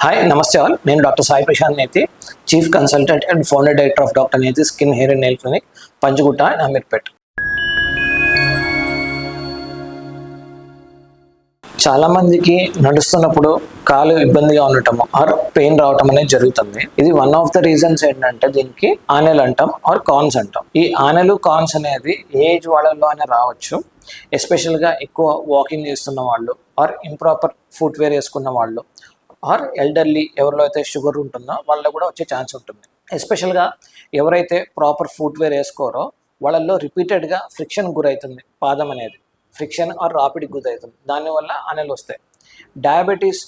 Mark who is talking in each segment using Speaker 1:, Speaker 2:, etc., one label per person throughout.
Speaker 1: Hi నమస్తే all. నేను doctor Sai Prashant Neti, chief consultant and founder director of doctor Neti skin hair and nail clinic, Panjagutta and Ameerpet. చాలామందికి నడుస్తున్నప్పుడు కాలు ఇబ్బందిగా ఉండటం ఆర్ పెయిన్ రావటం అనేది జరుగుతుంది. ఇది వన్ ఆఫ్ ద రీజన్స్ ఏంటంటే దీనికి ఆనెల్ అంటాం ఆర్ కాన్స్ అంటాం. ఈ ఆనెలు కాన్స్ అనేది ఏజ్ వాళ్ళల్లో అయినా రావచ్చు. ఎస్పెషల్గా ఎక్కువ వాకింగ్ చేస్తున్న వాళ్ళు ఆర్ ఇంప్రాపర్ ఫుట్వేర్ వేసుకున్న వాళ్ళు ఆర్ ఎల్డర్లీ ఎవరిలో అయితే షుగర్ ఉంటుందో వాళ్ళలో కూడా వచ్చే ఛాన్స్ ఉంటుంది. ఎస్పెషల్గా ఎవరైతే ప్రాపర్ ఫుట్వేర్ వేసుకోరో వాళ్ళల్లో రిపీటెడ్గా ఫ్రిక్షన్ గురవుతుంది. పాదం అనేది ఫ్రిక్షన్ ఆర్ రాపిడ్ గురవుతుంది, దానివల్ల ఆనెలు వస్తాయి. డయాబెటీస్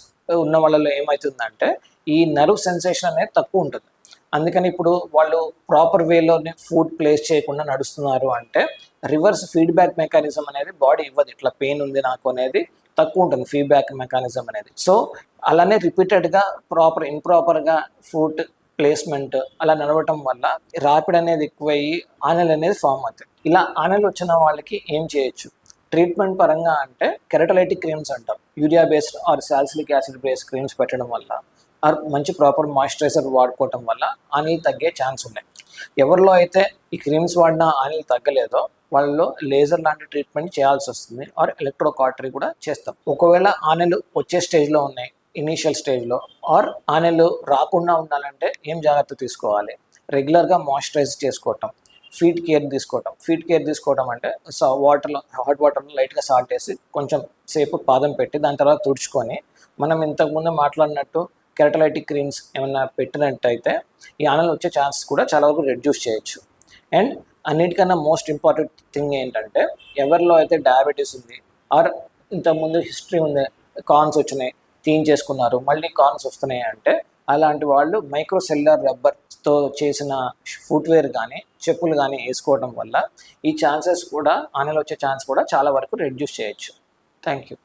Speaker 1: ఉన్న వాళ్ళలో ఏమవుతుందంటే ఈ నర్వ్ సెన్సేషన్ అనేది తక్కువ ఉంటుంది. అందుకని ఇప్పుడు వాళ్ళు ప్రాపర్ వేలోనే ఫుడ్ ప్లేస్ చేయకుండా నడుస్తున్నారు అంటే రివర్స్ ఫీడ్బ్యాక్ మెకానిజం అనేది బాడీ ఇవ్వదు. ఇట్లా పెయిన్ ఉంది నాకు అనేది తక్కువ ఉంటుంది ఫీడ్బ్యాక్ మెకానిజం అనేది. సో అలానే రిపీటెడ్గా ఇంప్రాపర్గా ఫుడ్ ప్లేస్మెంట్ అలా నడవటం వల్ల రాపిడ్ అనేది ఎక్కువయ్యి ఆనెల్ అనేది ఫామ్ అవుతాయి. ఇలా ఆనెల్ వచ్చిన వాళ్ళకి ఏం చేయొచ్చు ట్రీట్మెంట్ పరంగా అంటే కెరటలైటిక్ క్రీమ్స్ అంటాం. Urea based or salicylic acid based creams పెట్టడం వల్ల ఆర్ మంచి ప్రాపర్ మాయిశ్చరైజర్ వాడుకోవటం వల్ల ఆనెల్ తగ్గే ఛాన్స్ ఉన్నాయి. ఎవరిలో అయితే ఈ క్రీమ్స్ వాడినా ఆనెల్ తగ్గలేదో వాళ్ళలో లేజర్ లాంటి ట్రీట్మెంట్ చేయాల్సి వస్తుంది ఆర్ ఎలక్ట్రో కాటరీ కూడా చేస్తాం. ఒకవేళ ఆనెలు వచ్చే స్టేజ్లో ఉన్నాయి, ఇనీషియల్ స్టేజ్లో ఆర్ ఆనెలు రాకుండా ఉండాలంటే ఏం జాగ్రత్త తీసుకోవాలి? రెగ్యులర్గా మాయిశ్చరైజ్ చేసుకోవటం, ఫీట్ కేర్ తీసుకోవటం అంటే హాట్ వాటర్లో లైట్గా సాల్ట్ వేసి కొంచెం సేపు పాదం పెట్టి దాని తర్వాత తుడుచుకొని మనం ఇంతకుముందు మాట్లాడినట్టు కెరటలైటిక్ క్రీమ్స్ ఏమైనా పెట్టినట్టయితే ఈ ఆనెలు వచ్చే ఛాన్స్ కూడా చాలా వరకు రెడ్యూస్ చేయొచ్చు. అండ్ అన్నిటికన్నా మోస్ట్ ఇంపార్టెంట్ థింగ్ ఏంటంటే ఎవరిలో అయితే డయాబెటీస్ ఉంది ఆర్ ఇంతకుముందు హిస్టరీ ఉంది, కాన్స్ వచ్చినాయి, తీయించేసుకున్నారు, మళ్ళీ కాన్స్ వస్తున్నాయి అంటే అలాంటి వాళ్ళు మైక్రోసెల్యులర్ రబ్బర్తో చేసిన ఫుట్వేర్ కానీ చెప్పులు కానీ వేసుకోవడం వల్ల ఈ ఛాన్సెస్ కూడా ఆనెలు వచ్చే ఛాన్స్ కూడా చాలా వరకు రెడ్యూస్ చేయొచ్చు. Thank you.